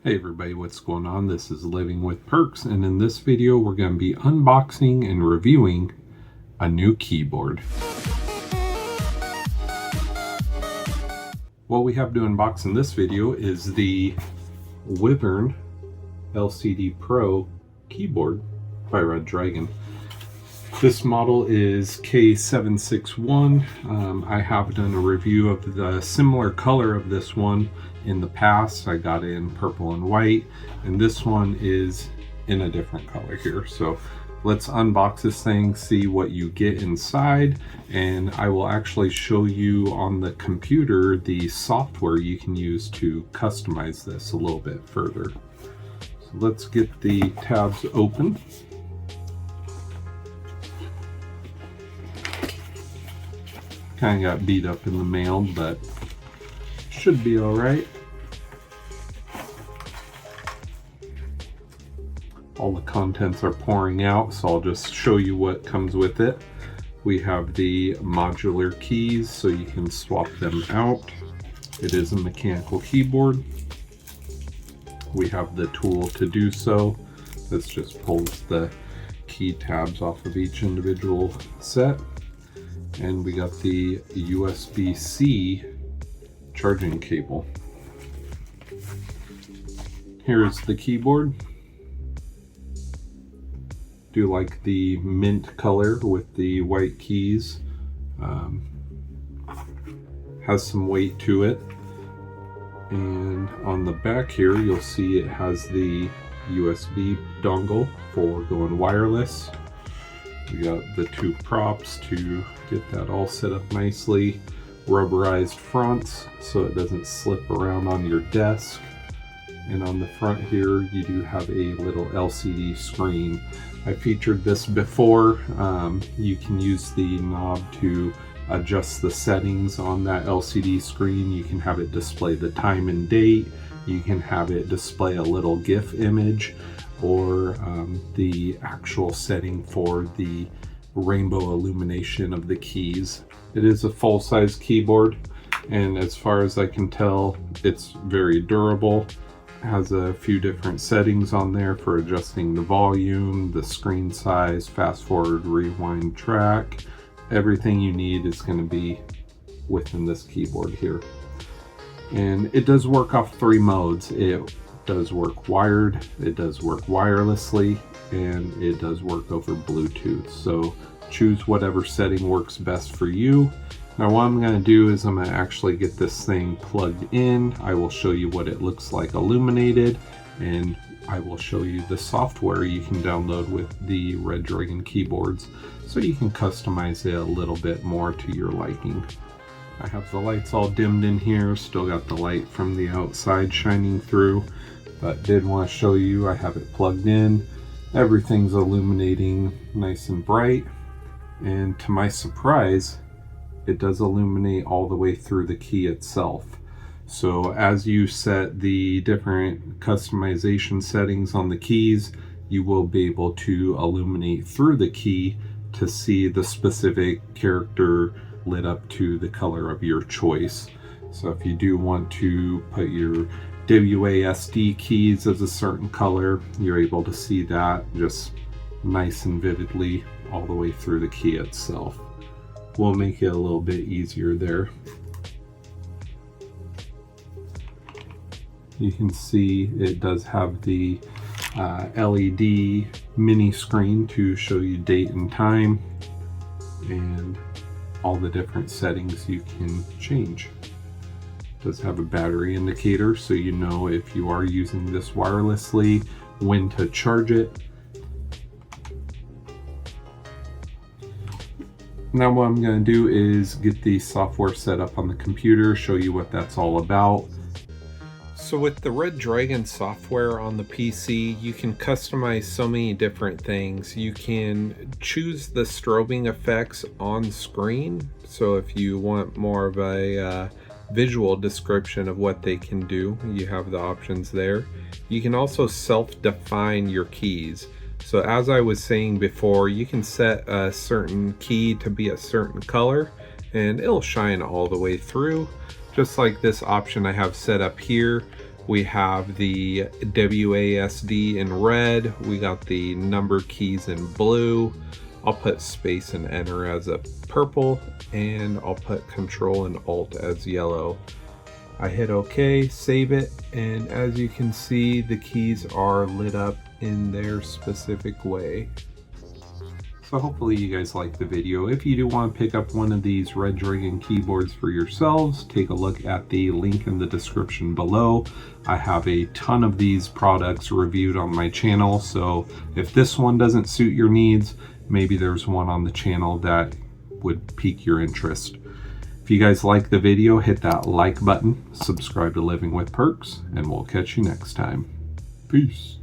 Hey everybody, what's going on? This is Living with Perks, and in this video we're going to be unboxing and reviewing a new keyboard. What we have to unbox in this video is the Wyvern LCD Pro keyboard by Redragon. This model is K761. I have done a review of the similar color of this one in the past. I got it in purple and white, and this one is in a different color here. So let's unbox this thing, see what you get inside, and I will actually show you on the computer the software you can use to customize this a little bit further. So let's get the tabs open. Kind of got beat up in the mail, but should be all right. All the contents are pouring out, so I'll just show you what comes with it. We have the modular keys, so you can swap them out. It is a mechanical keyboard. We have the tool to do so. This just pulls the key tabs off of each individual set. And we got the USB-C charging cable. Here's the keyboard. Do like the mint color with the white keys. Has some weight to it. And on the back here, you'll see it has the USB dongle for going wireless. We got the two props to get that all set up nicely. Rubberized fronts so it doesn't slip around on your desk. And on the front here, you do have a little LCD screen. I featured this before. You can use the knob to adjust the settings on that LCD screen. You can have it display the time and date. You can have it display a little GIF image, or the actual setting for the rainbow illumination of the keys. It is a full-size keyboard, and as far as I can tell, it's very durable. It has a few different settings on there for adjusting the volume, the screen size, fast forward, rewind, track. Everything you need is going to be within this keyboard here. And it does work off 3 modes. It does work wired, it does work wirelessly, and it does work over Bluetooth. So choose whatever setting works best for you. Now what I'm going to do is I'm going to actually get this thing plugged in. I will show you what it looks like illuminated, and I will show you the software you can download with the Redragon keyboards so you can customize it a little bit more to your liking. I have the lights all dimmed in here, still got the light from the outside shining through, but did want to show you I have it plugged in. Everything's illuminating nice and bright, and to my surprise, it does illuminate all the way through the key itself. So as you set the different customization settings on the keys, you will be able to illuminate through the key to see the specific character lit up to the color of your choice. So if you do want to put your WASD keys as a certain color, you're able to see that just nice and vividly all the way through the key itself. We'll make it a little bit easier there. You can see it does have the LED mini screen to show you date and time, and all the different settings you can change. It does have a battery indicator, so you know if you are using this wirelessly, when to charge it. Now what I'm going to do is get the software set up on the computer, show you what that's all about. So with the Redragon software on the PC, you can customize so many different things. You can choose the strobing effects on screen. So if you want more of a visual description of what they can do, you have the options there. You can also self-define your keys. So as I was saying before, you can set a certain key to be a certain color, and it'll shine all the way through. Just like this option I have set up here, We have the WASD in red. We got the number keys in blue. I'll put space and enter as a purple, and I'll put control and alt as yellow. I hit OK, save it, and as you can see, the keys are lit up in their specific way. So hopefully you guys liked the video. If you do want to pick up one of these Redragon keyboards for yourselves, take a look at the link in the description below. I have a ton of these products reviewed on my channel, so if this one doesn't suit your needs, maybe there's one on the channel that would pique your interest. If you guys like the video, hit that like button, subscribe to Living with Perks, and we'll catch you next time. Peace.